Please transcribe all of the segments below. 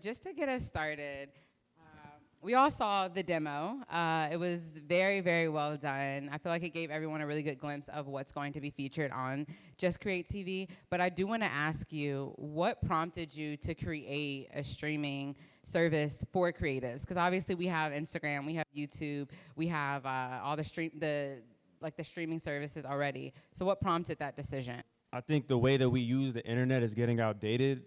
Just to get us started, we all saw the demo. It was very, very well done. I feel like it gave everyone a really good glimpse of what's going to be featured on Just Create TV. But I do want to ask you, what prompted you to create a streaming service for creatives? Because obviously we have Instagram, we have YouTube, we have all the streaming services already. So what prompted that decision? I think the way that we use the internet is getting outdated.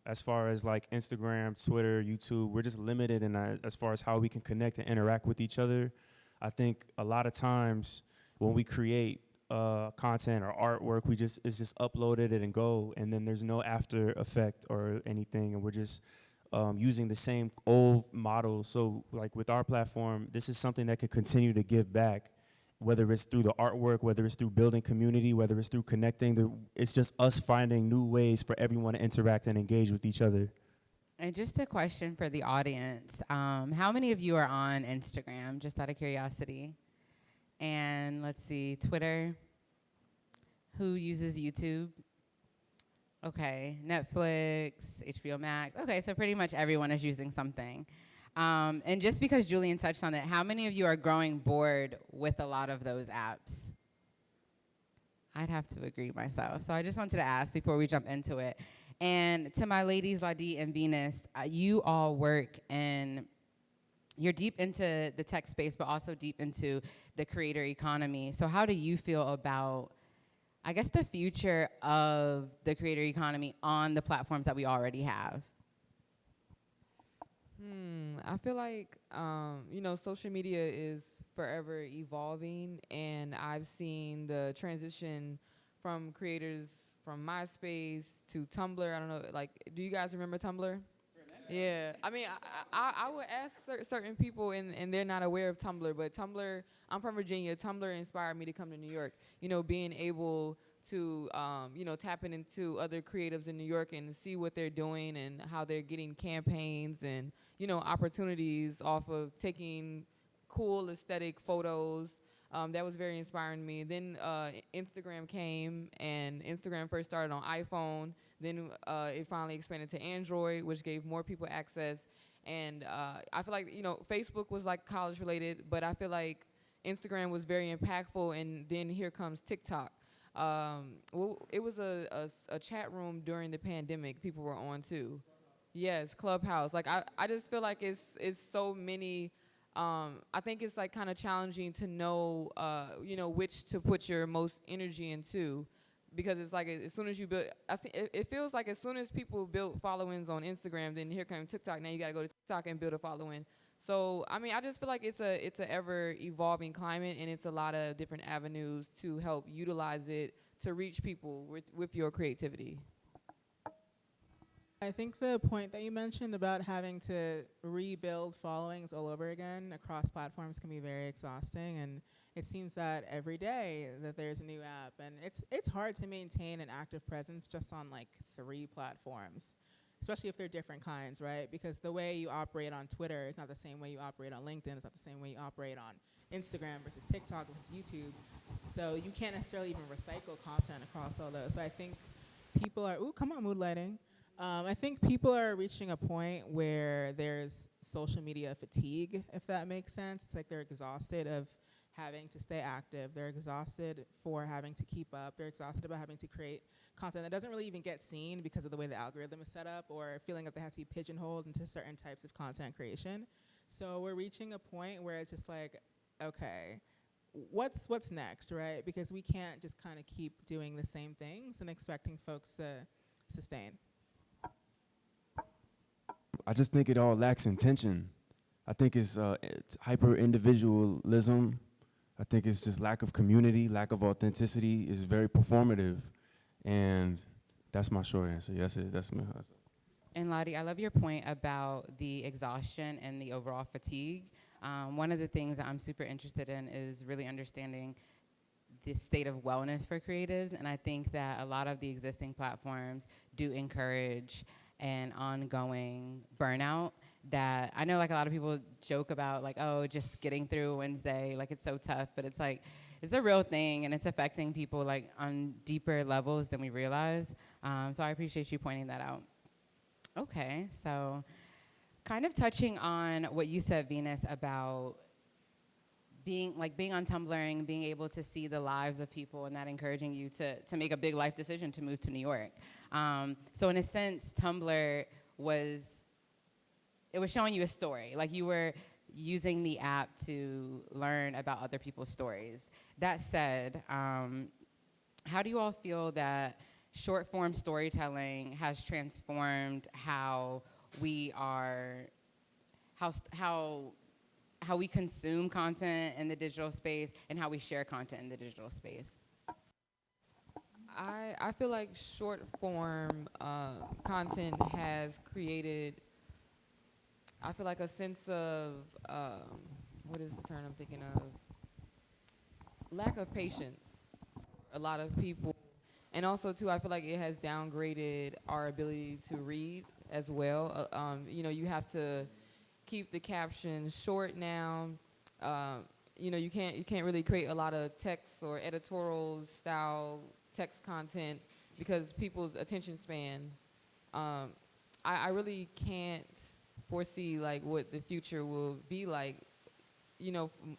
As far as like Instagram, Twitter, YouTube, we're just limited in as far as how we can connect and interact with each other. I think a lot of times when we create content or artwork, it's just uploaded it and go, and then there's no after effect or anything, and we're just using the same old models. So like with our platform, this is something that could continue to give back, whether it's through the artwork, whether it's through building community, whether it's through connecting. It's just us finding new ways for everyone to interact and engage with each other. And just a question for the audience. How many of you are on Instagram, just out of curiosity? And let's see, Twitter. Who uses YouTube? Okay, Netflix, HBO Max. Okay, so pretty much everyone is using something. And just because Julian touched on it, how many of you are growing bored with a lot of those apps? I'd have to agree myself. So I just wanted to ask before we jump into it. And to my ladies, Ladi and Venus, you all work and you're deep into the tech space, but also deep into the creator economy. So how do you feel about, I guess, the future of the creator economy on the platforms that we already have? I feel like, social media is forever evolving, and I've seen the transition from creators from MySpace to Tumblr. I don't know, like, do you guys remember Tumblr? Yeah, I mean, I would ask certain people, and they're not aware of Tumblr, but Tumblr, I'm from Virginia, Tumblr inspired me to come to New York. Being able to, tapping into other creatives in New York and see what they're doing and how they're getting campaigns and, opportunities off of taking cool aesthetic photos. That was very inspiring to me. Then Instagram came, and Instagram first started on iPhone. Then it finally expanded to Android, which gave more people access. And I feel like, Facebook was like college related, but I feel like Instagram was very impactful. And then here comes TikTok. It was a chat room during the pandemic people were on too. Yes, Clubhouse. Like I just feel like it's so many. I think it's like kind of challenging to know, which to put your most energy into, because it's like as soon as you build, it feels like as soon as people build followings on Instagram, then here comes TikTok. Now you got to go to TikTok and build a following. So I mean, I just feel like it's a ever evolving climate, and it's a lot of different avenues to help utilize it to reach people with your creativity. I think the point that you mentioned about having to rebuild followings all over again across platforms can be very exhausting, and it seems that every day that there's a new app, and it's hard to maintain an active presence just on like 3 platforms, especially if they're different kinds, right? Because the way you operate on Twitter is not the same way you operate on LinkedIn, it's not the same way you operate on Instagram versus TikTok versus YouTube. So you can't necessarily even recycle content across all those. So I think people are, come on, mood lighting. I think people are reaching a point where there's social media fatigue, if that makes sense. It's like they're exhausted of having to stay active. They're exhausted for having to keep up. They're exhausted about having to create content that doesn't really even get seen because of the way the algorithm is set up, or feeling that they have to be pigeonholed into certain types of content creation. So we're reaching a point where it's just like, okay, what's next, right? Because we can't just kind of keep doing the same things and expecting folks to sustain. I just think it all lacks intention. I think it's hyper individualism. I think it's just lack of community, lack of authenticity. It's very performative, and that's my short answer. Yes, that's my answer. And Lottie, I love your point about the exhaustion and the overall fatigue. One of the things that I'm super interested in is really understanding the state of wellness for creatives, and I think that a lot of the existing platforms do encourage an ongoing burnout. That I know, like, a lot of people joke about, like, oh, just getting through Wednesday, like, it's so tough, but it's like, it's a real thing, and it's affecting people, like, on deeper levels than we realize. So I appreciate you pointing that out. Okay, so kind of touching on what you said, Venus, about being on Tumblr and being able to see the lives of people and that encouraging you to make a big life decision to move to New York. So in a sense, Tumblr was showing you a story. Like you were using the app to learn about other people's stories. That said, how do you all feel that short form storytelling has transformed how we are, how we consume content in the digital space and how we share content in the digital space? I feel like short form content has created, I feel like, a sense of, what is the term I'm thinking of? Lack of patience. A lot of people. And also, too, I feel like it has downgraded our ability to read as well. You have to keep the captions short now. You can't really create a lot of text or editorial style text content because people's attention span. I really can't foresee like what the future will be like.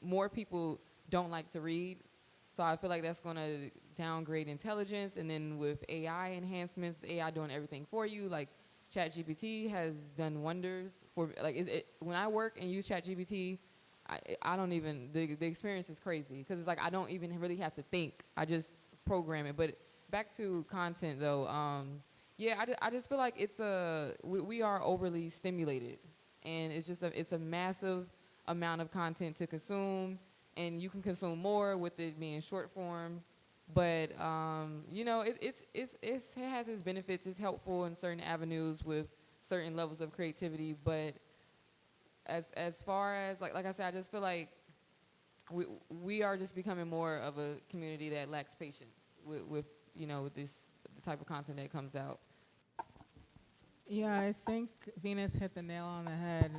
More people don't like to read, so I feel like that's going to downgrade intelligence. And then with AI enhancements, AI doing everything for you, like ChatGPT has done wonders for, like, when I work and use ChatGPT, I don't even, the experience is crazy because it's like I don't even really have to think. I just program it. But back to content though, I just feel like we are overly stimulated, and it's a massive amount of content to consume, and you can consume more with it being short form. But it has its benefits. It's helpful in certain avenues with certain levels of creativity. But as far as like I said, I just feel like we are just becoming more of a community that lacks patience with the type of content that comes out. Yeah, I think Venus hit the nail on the head.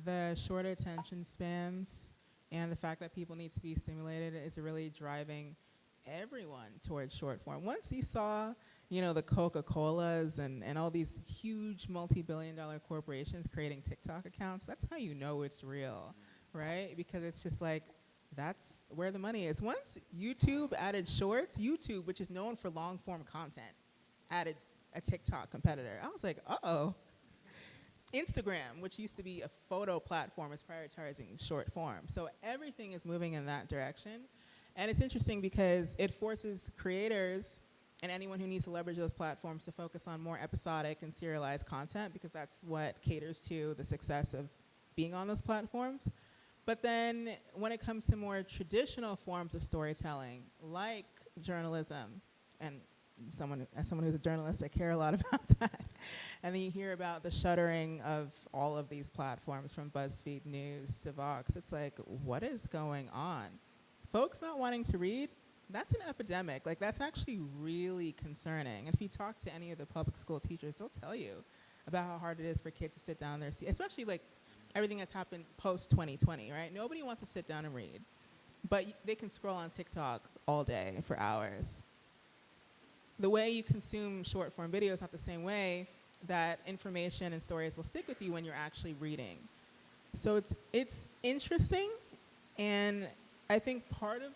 The short attention spans and the fact that people need to be stimulated is really driving everyone towards short form. Once you saw, the Coca-Colas and all these huge multi-billion-dollar corporations creating TikTok accounts, that's how you know it's real, right? Because it's just like, that's where the money is. Once YouTube added shorts, YouTube, which is known for long-form content, added a TikTok competitor. I was like, uh-oh. Instagram, which used to be a photo platform, is prioritizing short form. So everything is moving in that direction. And it's interesting because it forces creators and anyone who needs to leverage those platforms to focus on more episodic and serialized content, because that's what caters to the success of being on those platforms. But then when it comes to more traditional forms of storytelling, like journalism, and as someone who's a journalist, I care a lot about that. And then you hear about the shuttering of all of these platforms, from BuzzFeed News to Vox. It's like, what is going on? Folks not wanting to read, that's an epidemic. Like, that's actually really concerning. And if you talk to any of the public school teachers, they'll tell you about how hard it is for kids to sit down there, especially like everything that's happened post 2020, right? Nobody wants to sit down and read, but they can scroll on TikTok all day for hours. The way you consume short form video is not the same way that information and stories will stick with you when you're actually reading. So it's interesting, and I think part of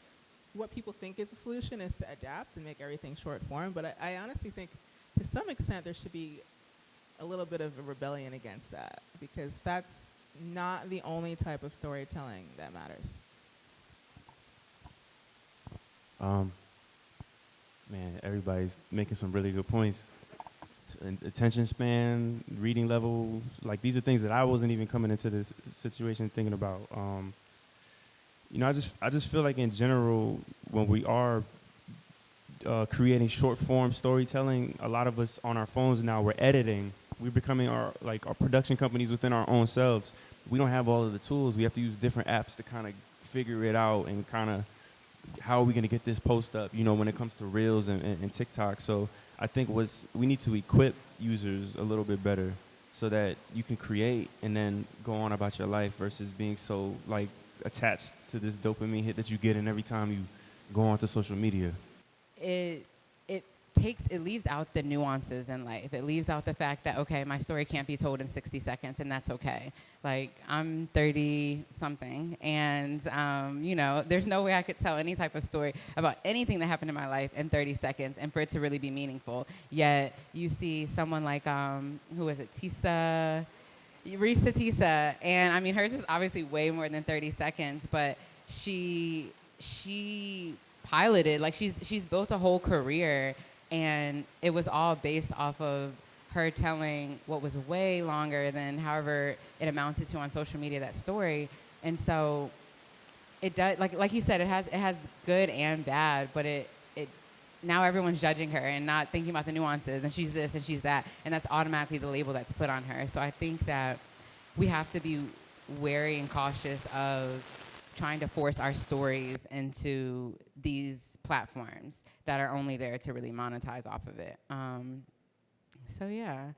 what people think is the solution is to adapt and make everything short form, but I honestly think to some extent there should be a little bit of a rebellion against that, because that's not the only type of storytelling that matters. Man, everybody's making some really good points. Attention span, reading level, like these are things that I wasn't even coming into this situation thinking about. I just feel like in general, when we are creating short form storytelling, a lot of us on our phones now, we're editing. We're becoming our production companies within our own selves. We don't have all of the tools. We have to use different apps to kind of figure it out and kind of how are we going to get this post up, when it comes to Reels and TikTok. So I think we need to equip users a little bit better so that you can create and then go on about your life versus being so attached to this dopamine hit that you get in every time you go onto social media. It leaves out the nuances in life. It leaves out the fact that, okay, my story can't be told in 60 seconds, and that's okay. Like, I'm 30 something, and there's no way I could tell any type of story about anything that happened in my life in 30 seconds and for it to really be meaningful. Yet you see someone like who is it, Risa Tisa, and I mean, hers is obviously way more than 30 seconds, but she piloted, like she's built a whole career, and it was all based off of her telling what was way longer than however it amounted to on social media, that story. And so it does, like you said, it has good and bad, but it now everyone's judging her and not thinking about the nuances, and she's this and she's that, and that's automatically the label that's put on her. So I think that we have to be wary and cautious of trying to force our stories into these platforms that are only there to really monetize off of it. So yeah.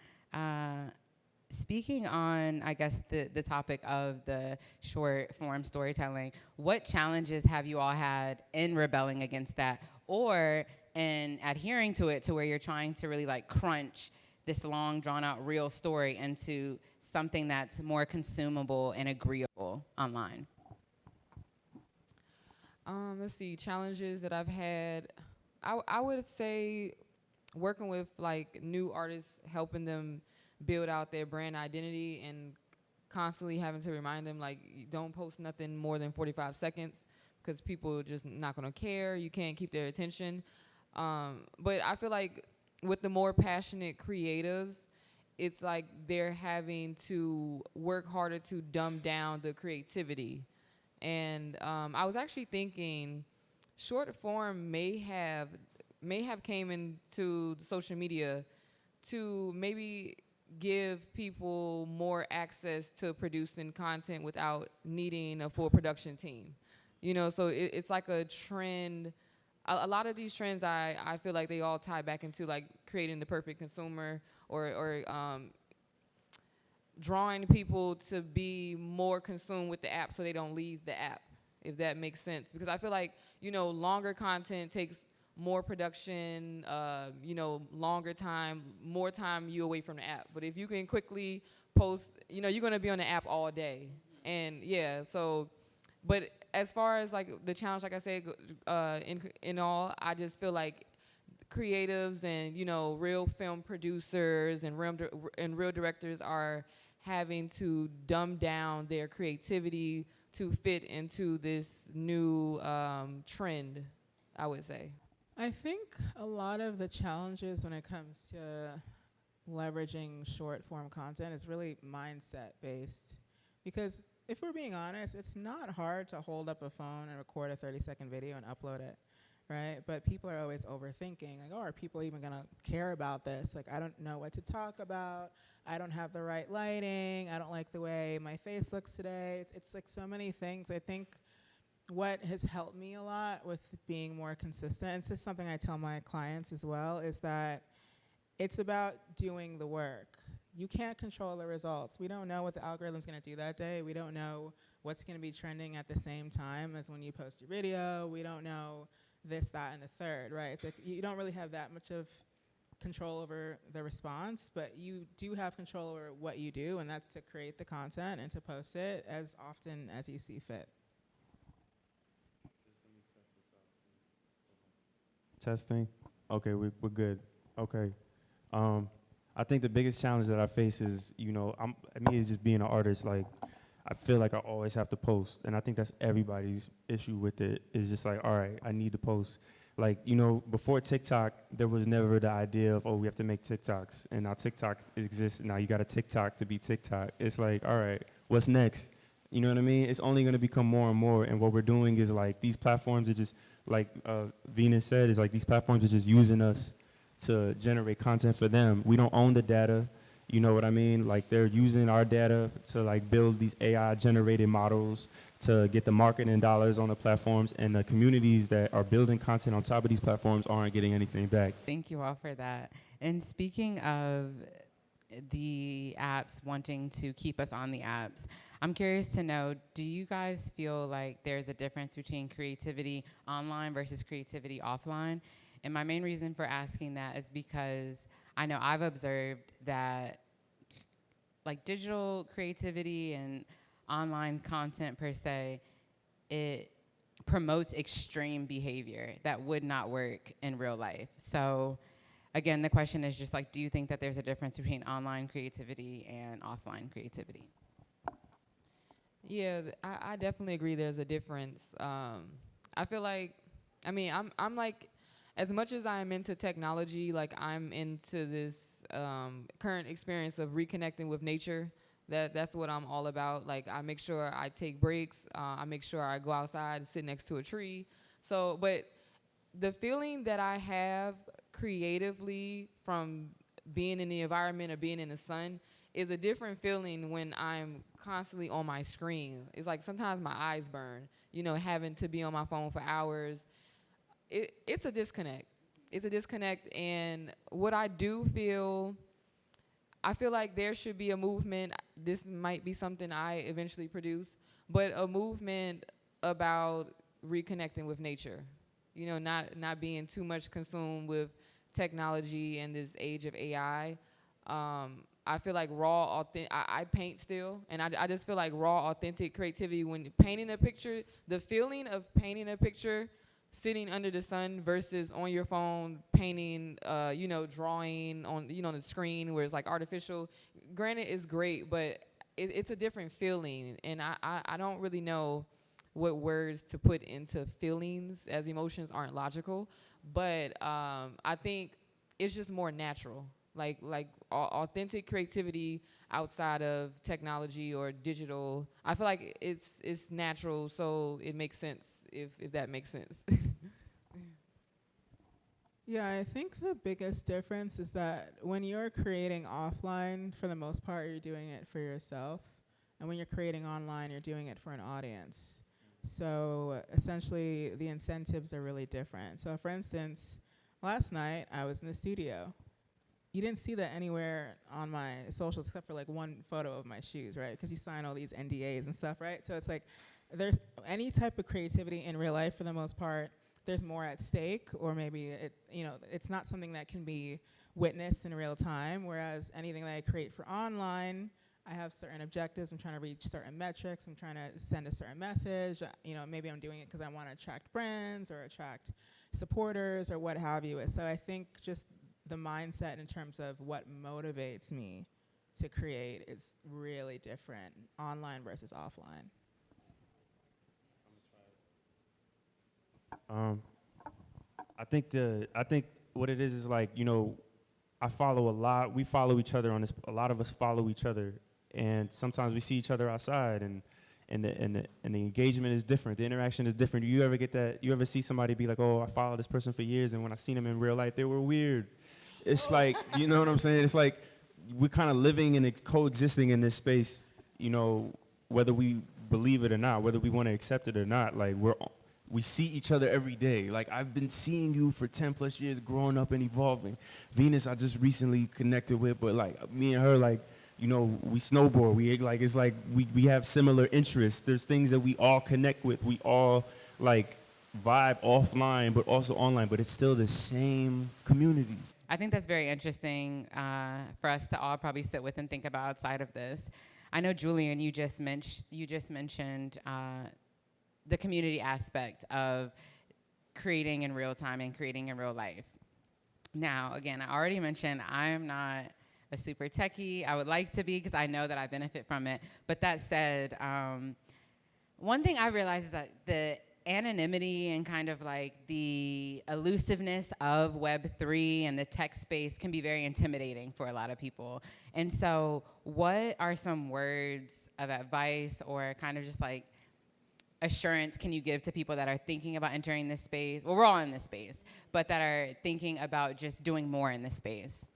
Speaking on, I guess, the topic of the short form storytelling, what challenges have you all had in rebelling against that, or in adhering to it, to where you're trying to really like crunch this long drawn out real story into something that's more consumable and agreeable online? Let's see, challenges that I've had. I would say working with like new artists, helping them build out their brand identity, and constantly having to remind them, like, don't post nothing more than 45 seconds because people are just not going to care. You can't keep their attention. But I feel like with the more passionate creatives, it's like they're having to work harder to dumb down the creativity. And I was actually thinking short form may have came into social media to maybe give people more access to producing content without needing a full production team. So it's like a trend. A lot of these trends, I feel like they all tie back into like creating the perfect consumer, or drawing people to be more consumed with the app so they don't leave the app, if that makes sense. Because I feel like, longer content takes more production, longer time, more time you away from the app. But if you can quickly post, you're going to be on the app all day. And yeah, so, but as far as like the challenge, like I said, in all, I just feel like creatives and, real film producers and real directors are having to dumb down their creativity to fit into this new trend, I would say. I think a lot of the challenges when it comes to leveraging short form content is really mindset based. Because if we're being honest, it's not hard to hold up a phone and record a 30-second video and upload it, right? But people are always overthinking, like, oh, are people even gonna care about this? Like, I don't know what to talk about. I don't have the right lighting. I don't like the way my face looks today. It's like so many things. I think what has helped me a lot with being more consistent, and this is something I tell my clients as well, is that it's about doing the work. You can't control the results. We don't know what the algorithm's going to do that day. We don't know what's going to be trending at the same time as when you post your video. We don't know this, that, and the third, right? It's like you don't really have that much of control over the response, but you do have control over what you do, and that's to create the content and to post it as often as you see fit. Testing. Okay, we're good. Okay. I think the biggest challenge that I face is, it's just being an artist. Like, I feel like I always have to post, and I think that's everybody's issue with it. It's just like, all right, I need to post. Like, before TikTok, there was never the idea of, oh, we have to make TikToks, and now TikTok exists. Now you got a TikTok to be TikTok. It's like, all right, what's next? You know what I mean? It's only going to become more and more, and what we're doing is like these platforms are just, like Venus said, is like these platforms are just using us to generate content for them. We don't own the data. You know what I mean? Like, they're using our data to like build these AI generated models to get the marketing dollars on the platforms, and the communities that are building content on top of these platforms aren't getting anything back. Thank you all for that. And speaking of the apps wanting to keep us on the apps, I'm curious to know, do you guys feel like there's a difference between creativity online versus creativity offline? And my main reason for asking that is because I know I've observed that like digital creativity and online content per se, it promotes extreme behavior that would not work in real life. So again, the question is just like, do you think that there's a difference between online creativity and offline creativity? Yeah, I definitely agree. There's a difference. I feel like, I mean, I'm like, as much as I'm into technology, like I'm into this current experience of reconnecting with nature. That's what I'm all about. Like I make sure I take breaks. I make sure I go outside and sit next to a tree. So, but the feeling that I have creatively from being in the environment or being in the sun is a different feeling when I'm constantly on my screen. It's like sometimes my eyes burn, you know, having to be on my phone for hours. It's a disconnect. It's a disconnect. And what I do feel, I feel like there should be a movement. This might be something I eventually produce, but a movement about reconnecting with nature. You know, not being too much consumed with technology and this age of AI. I feel like raw, authentic. I paint still, and I just feel like raw, authentic creativity when painting a picture. The feeling of painting a picture, sitting under the sun versus on your phone painting, you know, drawing on, you know, the screen where it's like artificial. Granted, it's great, but it's a different feeling, and I don't really know what words to put into feelings as emotions aren't logical, but I think it's just more natural. Like authentic creativity outside of technology or digital. I feel like it's natural, so it makes sense if that makes sense. Yeah, I think the biggest difference is that when you're creating offline, for the most part, you're doing it for yourself. And when you're creating online, you're doing it for an audience. So essentially, the incentives are really different. So for instance, last night, I was in the studio. You didn't see that anywhere on my socials except for like one photo of my shoes, right? Because you sign all these NDAs and stuff, right? So it's like there's any type of creativity in real life for the most part, there's more at stake, or maybe it's not something that can be witnessed in real time. Whereas anything that I create for online, I have certain objectives. I'm trying to reach certain metrics. I'm trying to send a certain message. Maybe I'm doing it because I want to attract brands or attract supporters or what have you. So I think just the mindset in terms of what motivates me to create is really different, online versus offline. I think what it is like, I follow a lot. We follow each other on this. A lot of us follow each other, and sometimes we see each other outside, and the engagement is different. The interaction is different. You ever get that? You ever see somebody be like, "Oh, I followed this person for years, and when I seen them in real life, they were weird." It's like, you know what I'm saying? It's like we're kind of living and coexisting in this space, whether we believe it or not, whether we want to accept it or not. Like we see each other every day. Like I've been seeing you for 10 plus years, growing up and evolving. Venus, I just recently connected with, but like me and her, like, we snowboard. It's like we have similar interests. There's things that we all connect with. We all like vibe offline, but also online, but it's still the same community. I think that's very interesting for us to all probably sit with and think about outside of this. I know, Julian, you just mentioned the community aspect of creating in real time and creating in real life. Now, again, I already mentioned I'm not a super techie. I would like to be because I know that I benefit from it. But that said, one thing I realized is that the anonymity and kind of like the elusiveness of Web3 and the tech space can be very intimidating for a lot of people. And so what are some words of advice or kind of just like assurance can you give to people that are thinking about entering this space? Well, we're all in this space, but that are thinking about just doing more in this space.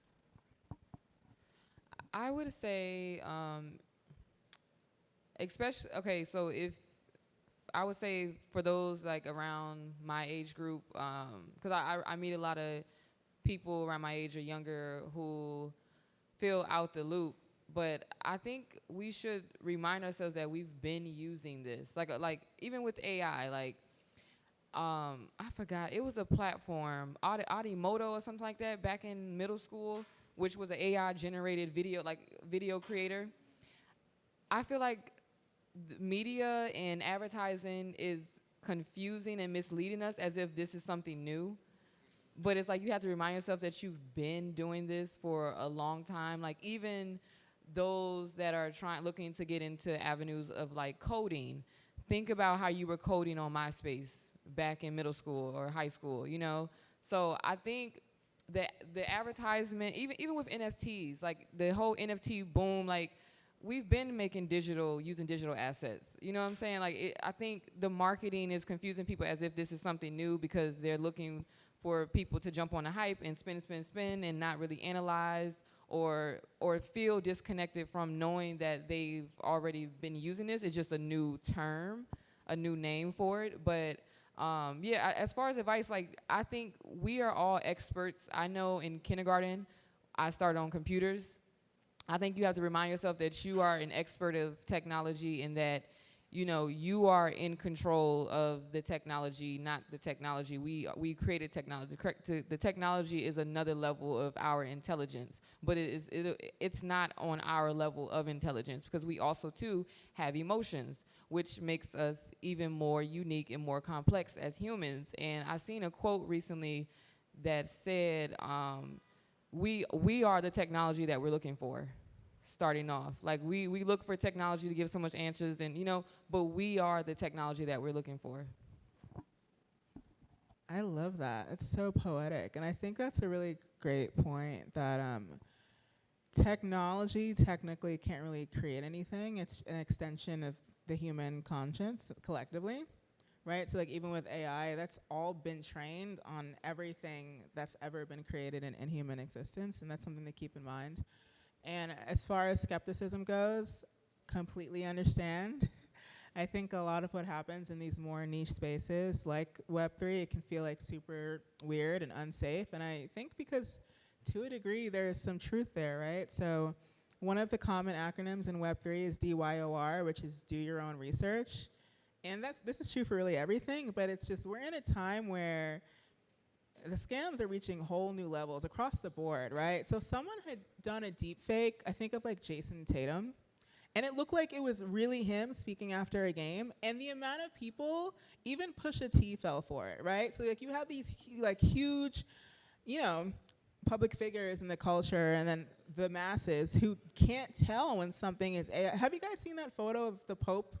I would say, so if I would say for those like around my age group, because I meet a lot of people around my age or younger who feel out the loop. But I think we should remind ourselves that we've been using this. Like even with AI, like I forgot. It was a platform, Audimoto or something like that, back in middle school, which was an AI generated video creator. I feel like media and advertising is confusing and misleading us as if this is something new. But it's like you have to remind yourself that you've been doing this for a long time. Like even those that are looking to get into avenues of like coding, think about how you were coding on MySpace back in middle school or high school, you know? So I think that the advertisement, even with NFTs, like the whole NFT boom, like we've been using digital assets. You know what I'm saying? Like I think the marketing is confusing people as if this is something new because they're looking for people to jump on the hype and spin and not really analyze or feel disconnected from knowing that they've already been using this. It's just a new term, a new name for it. But yeah, as far as advice, like I think we are all experts. I know in kindergarten, I started on computers. I think you have to remind yourself that you are an expert of technology and that, you know, you are in control of the technology, not the technology. We created technology. The technology is another level of our intelligence, but it's not on our level of intelligence because we also, too, have emotions, which makes us even more unique and more complex as humans. And I seen a quote recently that said, we are the technology that we're looking for. Starting off, like we look for technology to give so much answers, and you know, but we are the technology that we're looking for. I love that. It's so poetic, and I think that's a really great point. That technology technically can't really create anything. It's an extension of the human conscience collectively, right? So like even with AI, that's all been trained on everything that's ever been created in human existence, and that's something to keep in mind. And as far as skepticism goes, completely understand. I think a lot of what happens in these more niche spaces like Web3, it can feel like super weird and unsafe. And I think because to a degree, there is some truth there, right? So one of the common acronyms in Web3 is DYOR, which is do your own research. And this is true for really everything, but it's just we're in a time where the scams are reaching whole new levels across the board, right? So someone had done a deep fake, I think of like Jason Tatum, and it looked like it was really him speaking after a game, and the amount of people, even Pusha T fell for it, right? So like you have these huge, you know, public figures in the culture, and then the masses who can't tell when something is AI. Have you guys seen that photo of the Pope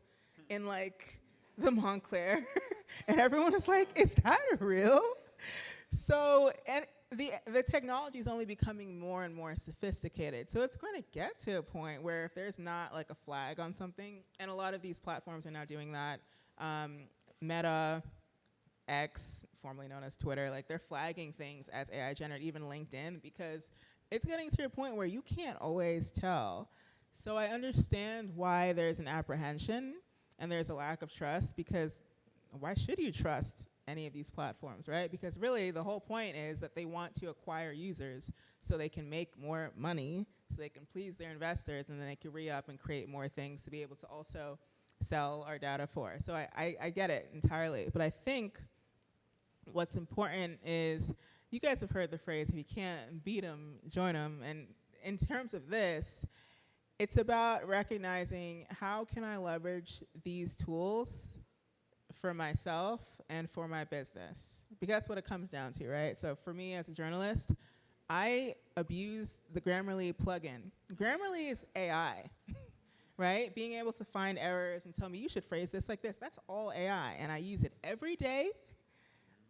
in like the Montclair? And everyone is like, is that real? So, and the technology is only becoming more and more sophisticated. So it's going to get to a point where if there's not like a flag on something, and a lot of these platforms are now doing that, Meta, X, formerly known as Twitter, like they're flagging things as AI generated, even LinkedIn, because it's getting to a point where you can't always tell. So I understand why there's an apprehension and there's a lack of trust, because why should you trust any of these platforms, right? Because really the whole point is that they want to acquire users so they can make more money, so they can please their investors, and then they can re-up and create more things to be able to also sell our data for. So I get it entirely. But I think what's important is, you guys have heard the phrase, if you can't beat them, join them. And in terms of this, it's about recognizing how can I leverage these tools for myself and for my business, because that's what it comes down to, right? So for me as a journalist, I abuse the Grammarly plugin. Grammarly is AI, right? Being able to find errors and tell me you should phrase this like this, that's all AI, and I use it every day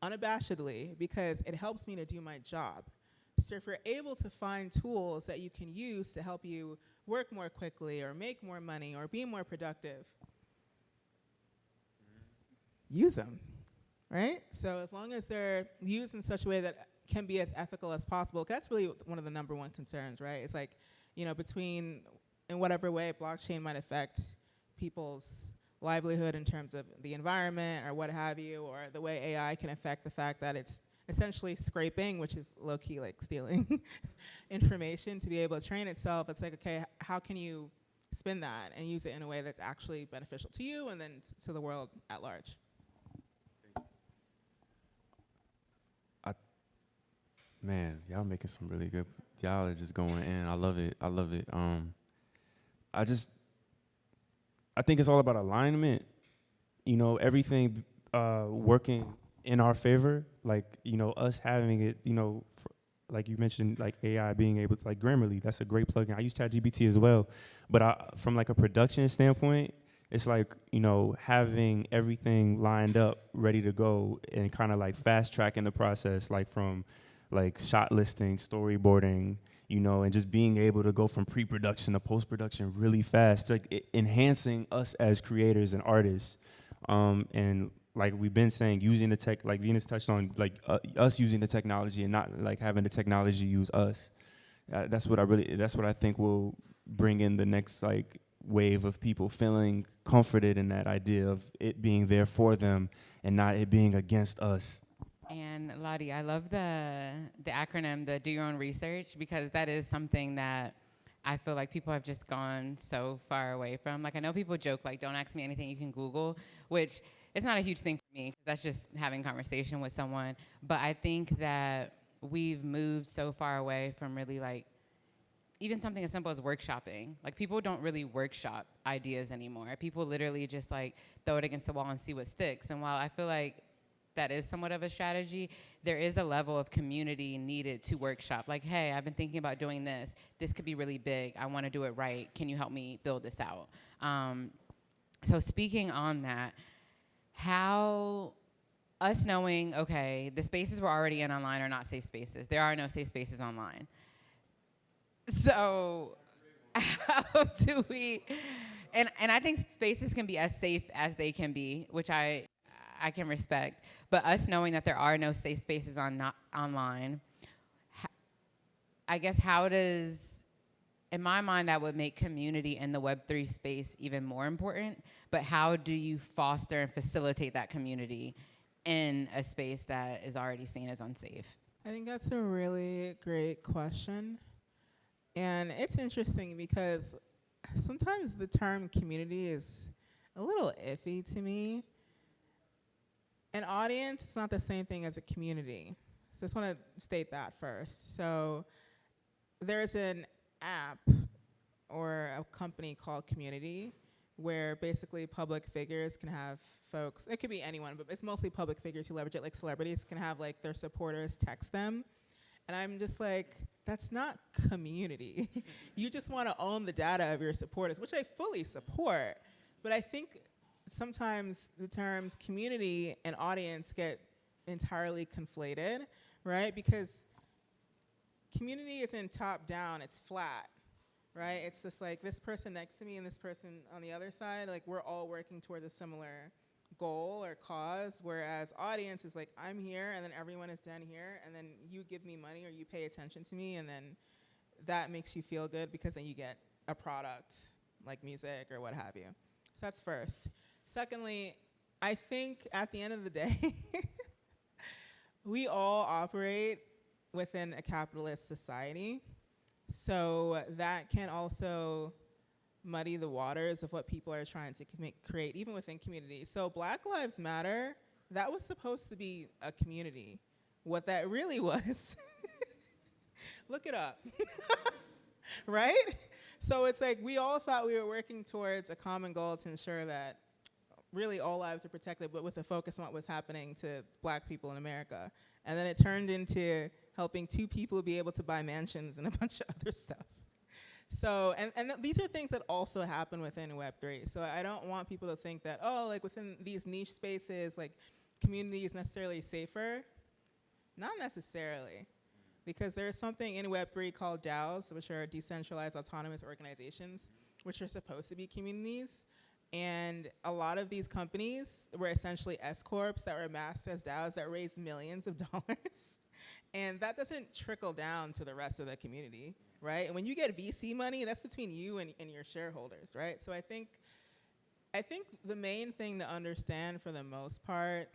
unabashedly because it helps me to do my job. So if you're able to find tools that you can use to help you work more quickly or make more money or be more productive, use them, right? So as long as they're used in such a way that can be as ethical as possible, 'cause that's really one of the number one concerns, right? It's like, you know, between, in whatever way blockchain might affect people's livelihood in terms of the environment or what have you, or the way AI can affect the fact that it's essentially scraping, which is low-key like stealing information to be able to train itself. It's like, okay, how can you spin that and use it in a way that's actually beneficial to you and then to the world at large? Man, y'all making some really good. Y'all are just going in. I love it. I love it. I just, I think it's all about alignment. You know, everything working in our favor. Like, you know, us having it. You know, like you mentioned, like AI being able to, like Grammarly. That's a great plugin. I use ChatGPT as well, but from like a production standpoint, it's like, you know, having everything lined up, ready to go, and kind of like fast tracking the process, like from like shot listing, storyboarding, you know, and just being able to go from pre-production to post-production really fast, like enhancing us as creators and artists. And like we've been saying, using the tech, like Venus touched on, like us using the technology and not like having the technology use us. That's what I think will bring in the next like wave of people feeling comforted in that idea of it being there for them and not it being against us. And Lottie, I love the acronym, the do your own research, because that is something that I feel like people have just gone so far away from. Like, I know people joke, like, don't ask me anything you can Google, which it's not a huge thing for me, 'cause that's just having conversation with someone. But I think that we've moved so far away from really, like, even something as simple as workshopping. Like, people don't really workshop ideas anymore. People literally just, like, throw it against the wall and see what sticks. And while I feel like that is somewhat of a strategy, there is a level of community needed to workshop. Like, hey, I've been thinking about doing this. This could be really big. I want to do it right. Can you help me build this out? So speaking on that, how us knowing, okay, the spaces we're already in online are not safe spaces. There are no safe spaces online. So how do we, and I think spaces can be as safe as they can be, which I can respect, but us knowing that there are no safe spaces online, I guess how does, in my mind, that would make community in the Web3 space even more important, but how do you foster and facilitate that community in a space that is already seen as unsafe? I think that's a really great question. And it's interesting because sometimes the term community is a little iffy to me. An audience is not the same thing as a community. So I just want to state that first. So there's an app or a company called Community where basically public figures can have folks, it could be anyone, but it's mostly public figures who leverage it, like celebrities can have like their supporters text them. And I'm just like, that's not community. You just want to own the data of your supporters, which I fully support. But I think sometimes the terms community and audience get entirely conflated, right? Because community isn't top down, it's flat, right? It's just like this person next to me and this person on the other side, like we're all working towards a similar goal or cause, whereas audience is like, I'm here and then everyone is down here and then you give me money or you pay attention to me and then that makes you feel good because then you get a product like music or what have you. So that's first. Secondly, I think at the end of the day, we all operate within a capitalist society. So that can also muddy the waters of what people are trying to create, even within communities. So Black Lives Matter, that was supposed to be a community. What that really was, look it up, right? So it's like we all thought we were working towards a common goal to ensure that really all lives are protected, but with a focus on what was happening to Black people in America. And then it turned into helping 2 people be able to buy mansions and a bunch of other stuff. So, and these are things that also happen within Web3. So I don't want people to think that, oh, like within these niche spaces, like community is necessarily safer. Not necessarily. Because there's something in Web3 called DAOs, which are decentralized autonomous organizations, which are supposed to be communities. And a lot of these companies were essentially S-corps that were masked as DAOs that raised millions of dollars. And that doesn't trickle down to the rest of the community, right? And when you get VC money, that's between you and your shareholders, right? So I think the main thing to understand for the most part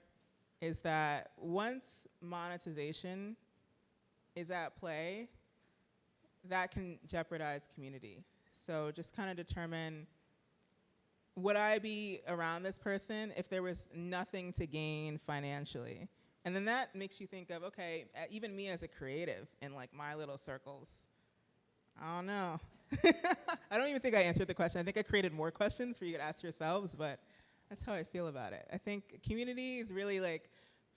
is that once monetization is at play, that can jeopardize community. So just kind of determine, would I be around this person if there was nothing to gain financially, And then that makes you think of, okay, even me as a creative in like my little circles, I don't know. I don't even think I answered the question. I think I created more questions for you to ask yourselves, but that's how I feel about it. I think community is really like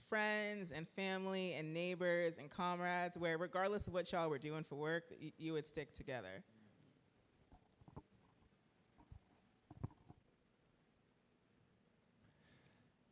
friends and family and neighbors and comrades, where regardless of what y'all were doing for work, you would stick together.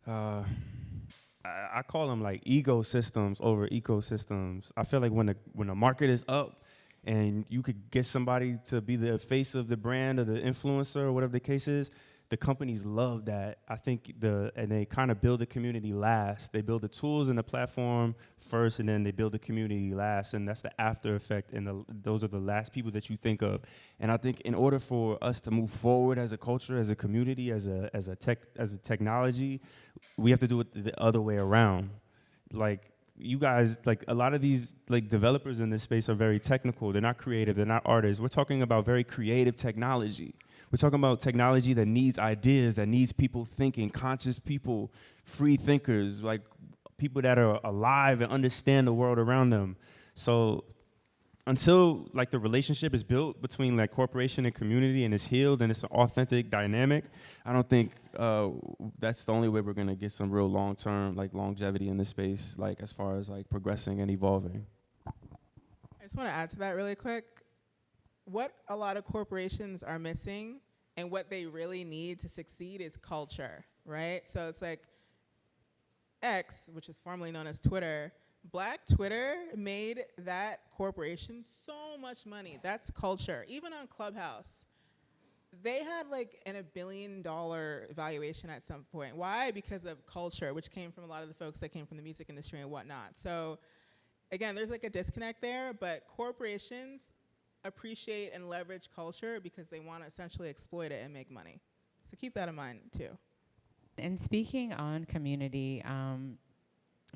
I call them like ecosystems over ecosystems. I feel like when the market is up and you could get somebody to be the face of the brand or the influencer or whatever the case is, the companies love that. I think and they kind of build the community last. They build the tools and the platform first, and then they build the community last, and that's the after effect, and those are the last people that you think of. And I think in order for us to move forward as a culture, as a community, as a technology, we have to do it the other way around. Like, you guys, like a lot of these like developers in this space are very technical. They're not creative. They're not artists. We're talking about very creative technology. We're talking about technology that needs ideas, that needs people thinking, conscious people, free thinkers, like people that are alive and understand the world around them. So until like the relationship is built between like corporation and community and it's healed and it's an authentic dynamic, I don't think that's the only way we're gonna get some real long-term like longevity in this space, like as far as like progressing and evolving. I just want to add to that really quick. What a lot of corporations are missing and what they really need to succeed is culture, right? So it's like X, which is formerly known as Twitter, Black Twitter made that corporation so much money. That's culture. Even on Clubhouse, they had like $1 billion valuation at some point. Why? Because of culture, which came from a lot of the folks that came from the music industry and whatnot. So again, there's like a disconnect there, but corporations appreciate and leverage culture because they want to essentially exploit it and make money. So keep that in mind too. And speaking on community,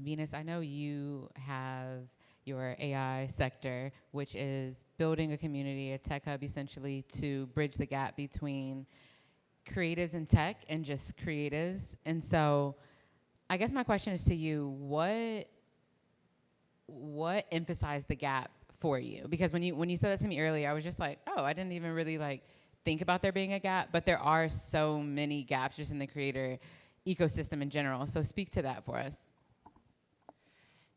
Venus, I know you have your AI sector, which is building a community, a tech hub essentially to bridge the gap between creatives in tech and just creatives. And so I guess my question is to you, what emphasized the gap for you? Because when you said that to me earlier, I was just like, oh, I didn't even really like think about there being a gap, but there are so many gaps just in the creator ecosystem in general. So speak to that for us.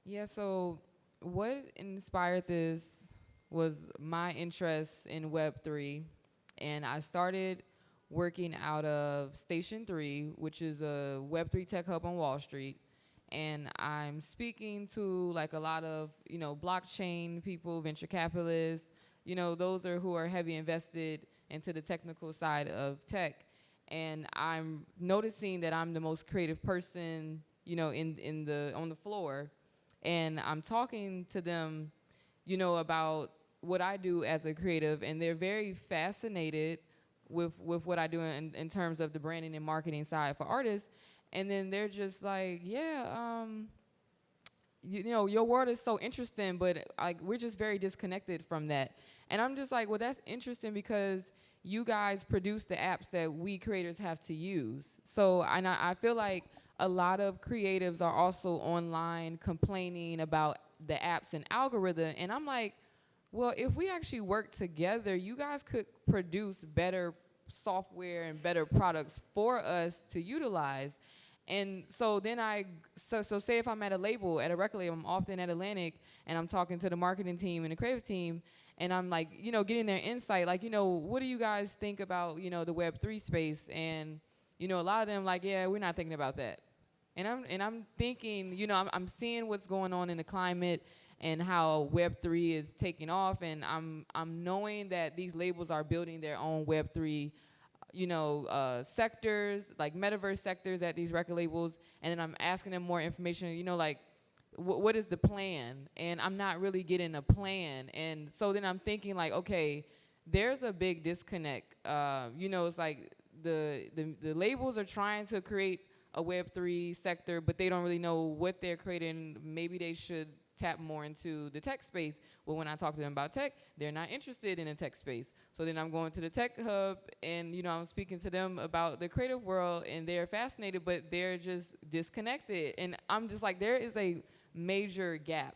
Yeah, so what inspired this was my interest in Web3, and I started working out of Station 3, which is a Web3 tech hub on Wall Street. And I'm speaking to like a lot of, blockchain people, venture capitalists, those are who are heavy invested into the technical side of tech. And I'm noticing that I'm the most creative person, on the floor. And I'm talking to them, about what I do as a creative, and they're very fascinated with what I do in terms of the branding and marketing side for artists. And then they're just like, yeah, your world is so interesting, but like we're just very disconnected from that. And I'm just like, well, that's interesting because you guys produce the apps that we creators have to use. So I feel like a lot of creatives are also online complaining about the apps and algorithm. And I'm like, well, if we actually work together, you guys could produce better software and better products for us to utilize. And so then so say if I'm at a record label, I'm often at Atlantic, and I'm talking to the marketing team and the creative team, and I'm like, getting their insight, like, what do you guys think about, the Web3 space? And, a lot of them like, yeah, we're not thinking about that. And I'm thinking, I'm seeing what's going on in the climate and how Web3 is taking off, and I'm knowing that these labels are building their own Web3 sectors, like metaverse sectors at these record labels, and then I'm asking them more information, like, what is the plan? And I'm not really getting a plan. And so then I'm thinking like, okay, there's a big disconnect. It's like the labels are trying to create a Web3 sector, but they don't really know what they're creating. Maybe they should tap more into the tech space. But when I talk to them about tech, they're not interested in the tech space. So then I'm going to the tech hub and, I'm speaking to them about the creative world and they're fascinated, but they're just disconnected. And I'm just like, there is a major gap.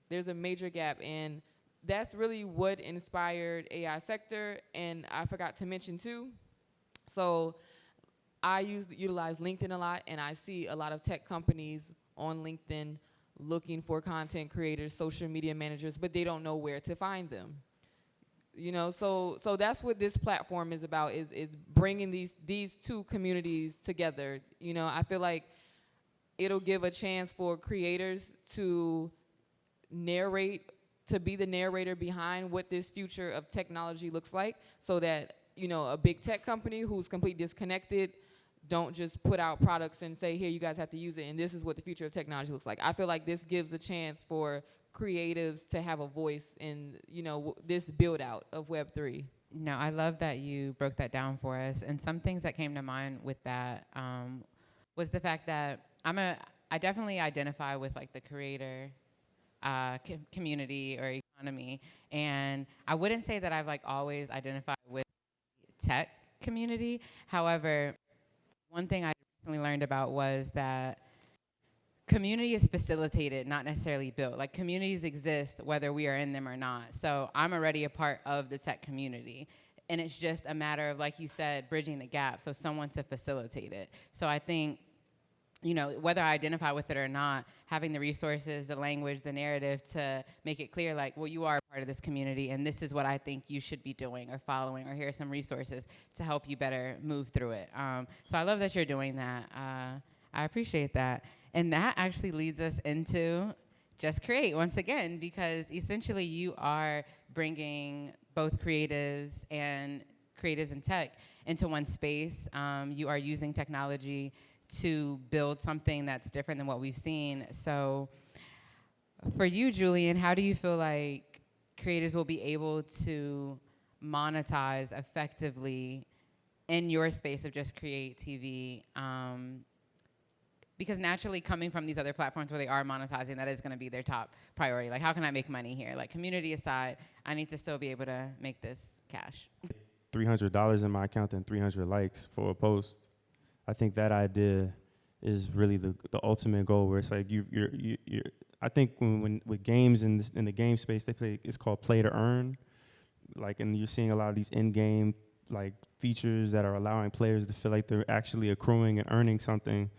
There's a major gap. And that's really what inspired AI Sector. And I forgot to mention too, so I utilize LinkedIn a lot, and I see a lot of tech companies on LinkedIn looking for content creators, social media managers, but they don't know where to find them. So that's what this platform is about, is bringing these two communities together. I feel like it'll give a chance for creators to be the narrator behind what this future of technology looks like, so that, a big tech company who's completely disconnected don't just put out products and say, here, you guys have to use it, and this is what the future of technology looks like. I feel like this gives a chance for creatives to have a voice in, this build out of Web3. No, I love that you broke that down for us. And some things that came to mind with that was the fact that I definitely identify with like the creator community or economy. And I wouldn't say that I've like always identified with tech community. However, one thing I recently learned about was that community is facilitated, not necessarily built. Like, communities exist whether we are in them or not. So I'm already a part of the tech community. And it's just a matter of, like you said, bridging the gap, so someone to facilitate it. So I think, whether I identify with it or not, having the resources, the language, the narrative to make it clear, like, well, you are a part of this community, and this is what I think you should be doing or following, or here are some resources to help you better move through it. So I love that you're doing that. I appreciate that. And that actually leads us into Just Create once again, because essentially you are bringing both creatives and tech into one space. You are using technology to build something that's different than what we've seen. So for you, Julian, how do you feel like creators will be able to monetize effectively in your space of Just Create TV? Because naturally, coming from these other platforms where they are monetizing, that is going to be their top priority. Like, how can I make money here? Like, community aside, I need to still be able to make this cash. $300 in my account and 300 likes for a post. I think that idea is really the ultimate goal, where it's like you're I think when with games in the game space, it's called play to earn. Like, and you're seeing a lot of these in-game like features that are allowing players to feel like they're actually accruing and earning something.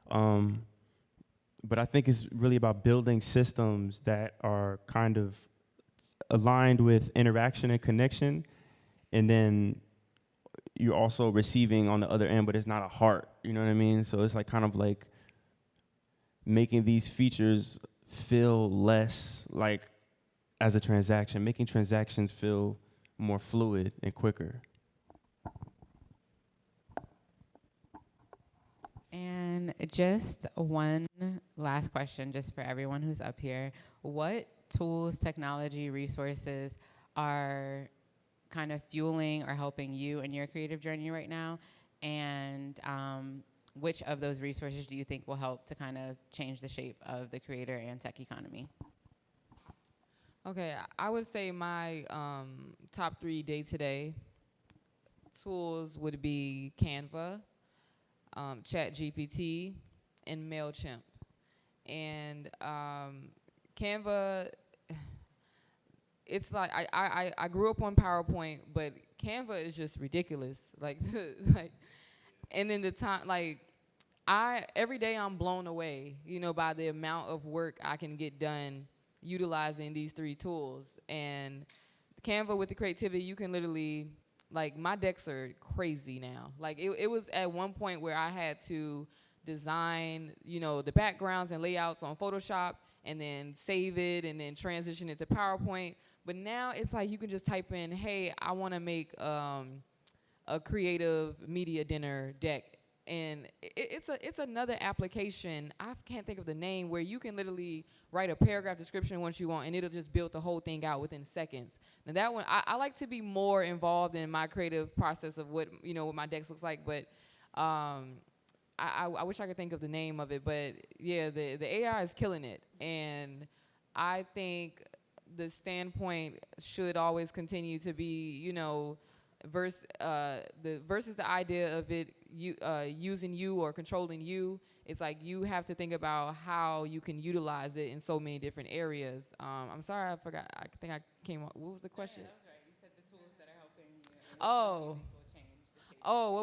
But I think it's really about building systems that are kind of aligned with interaction and connection, and then you're also receiving on the other end, but it's not a heart, you know what I mean? So it's like kind of like making these features feel less like as a transaction, making transactions feel more fluid and quicker. And just one last question, just for everyone who's up here. What tools, technology, resources are kind of fueling or helping you in your creative journey right now? And which of those resources do you think will help to kind of change the shape of the creator and tech economy? Okay, I would say my top 3 day-to-day tools would be Canva, ChatGPT, and MailChimp. And Canva, it's like I grew up on PowerPoint, but Canva is just ridiculous. Like, and then the time, like, every day I'm blown away, by the amount of work I can get done utilizing these 3 tools. And Canva, with the creativity, you can literally, like, my decks are crazy now. Like, it was at one point where I had to design, the backgrounds and layouts on Photoshop and then save it and then transition it to PowerPoint. But now it's like you can just type in, hey, I want to make a creative media dinner deck. And it's another application, I can't think of the name, where you can literally write a paragraph description once you want, and it'll just build the whole thing out within seconds. Now that one, I like to be more involved in my creative process of what my decks looks like, but I wish I could think of the name of it. But yeah, the AI is killing it, and I think the standpoint should always continue to be, versus the idea of it using you or controlling you. It's like you have to think about how you can utilize it in so many different areas. I'm sorry, I forgot. I think I came up. What was the question? Yeah, that was right. You said the tools that are helping you. And Oh. will change the table. Oh,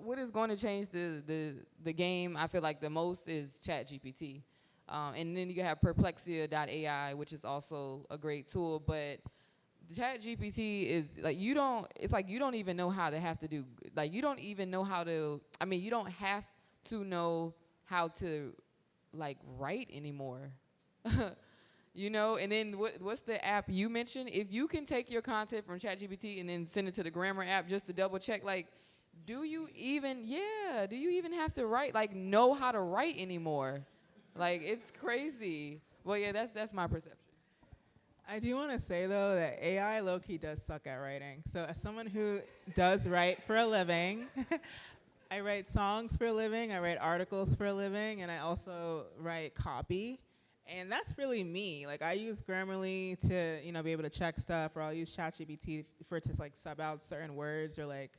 what is going to change the game? I feel like the most is ChatGPT, and then you have Perplexia.ai, which is also a great tool. But ChatGPT is like It's like you don't even know how to have to do. Like you don't even know how to. I mean, you don't have to know how to like write anymore. And then what's the app you mentioned? If you can take your content from ChatGPT and then send it to the grammar app just to double check, like, do you even have to write, like, know how to write anymore? Like, it's crazy. Well, yeah, that's my perception. I do want to say, though, that AI low-key does suck at writing. So as someone who does write for a living, I write songs for a living, I write articles for a living, and I also write copy. And that's really me. Like, I use Grammarly to, be able to check stuff, or I'll use ChatGPT for it to, like, sub out certain words, or, like,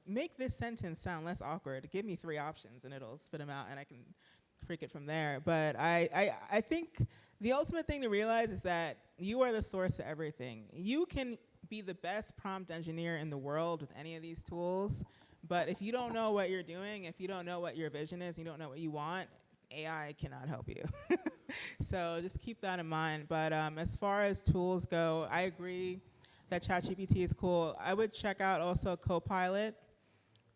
make this sentence sound less awkward. Give me 3 options, and it'll spit them out, and I can freak it from there. But I think the ultimate thing to realize is that you are the source of everything. You can be the best prompt engineer in the world with any of these tools, but if you don't know what you're doing, if you don't know what your vision is, you don't know what you want, AI cannot help you. So just keep that in mind. But as far as tools go, I agree that ChatGPT is cool. I would check out also Copilot.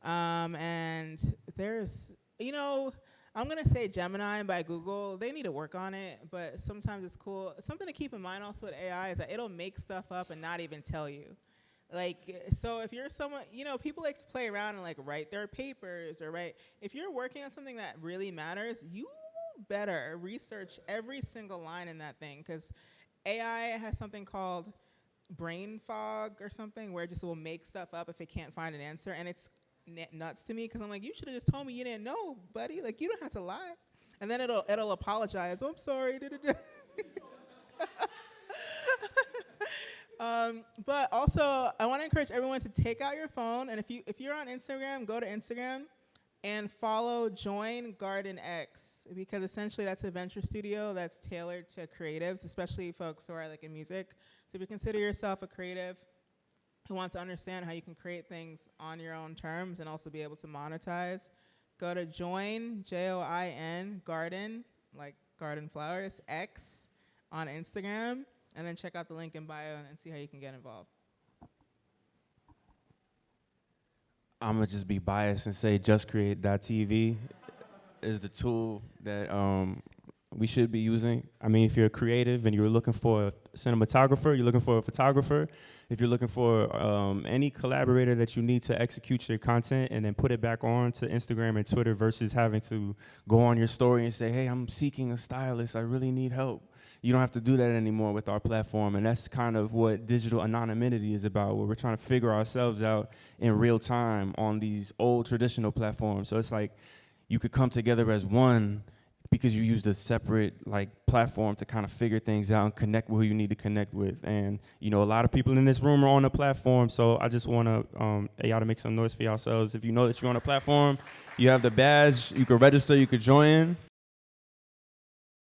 And there's, I'm going to say Gemini by Google. They need to work on it, but sometimes it's cool. Something to keep in mind also with AI is that it'll make stuff up and not even tell you. Like, so if you're someone, people like to play around and like write their papers or write. If you're working on something that really matters, you better research every single line in that thing, because AI has something called brain fog or something where it just will make stuff up if it can't find an answer, and it's nuts to me because I'm like, you should have just told me you didn't know, buddy. Like, you don't have to lie. And then it'll apologize. Oh, I'm sorry. But also, I want to encourage everyone to take out your phone, and if you're on Instagram, go to Instagram and follow Join Garden X, because essentially that's a venture studio that's tailored to creatives, especially folks who are like in music. So if you consider yourself a creative who want to understand how you can create things on your own terms and also be able to monetize, go to Join, Join, Garden, like garden flowers, X on Instagram, and then check out the link in bio and see how you can get involved. I'm going to just be biased and say JustCreate.tv is the tool that we should be using. I mean, if you're a creative and you're looking for a cinematographer, you're looking for a photographer, if you're looking for any collaborator that you need to execute your content and then put it back on to Instagram and Twitter versus having to go on your story and say, hey, I'm seeking a stylist, I really need help. You don't have to do that anymore with our platform, and that's kind of what digital anonymity is about, where we're trying to figure ourselves out in real time on these old traditional platforms. So it's like you could come together as one because you used a separate platform to kind of figure things out and connect with who you need to connect with. And a lot of people in this room are on the platform, so I just want to y'all to make some noise for yourselves. If you know that you're on a platform, you have the badge, you can register, you could join.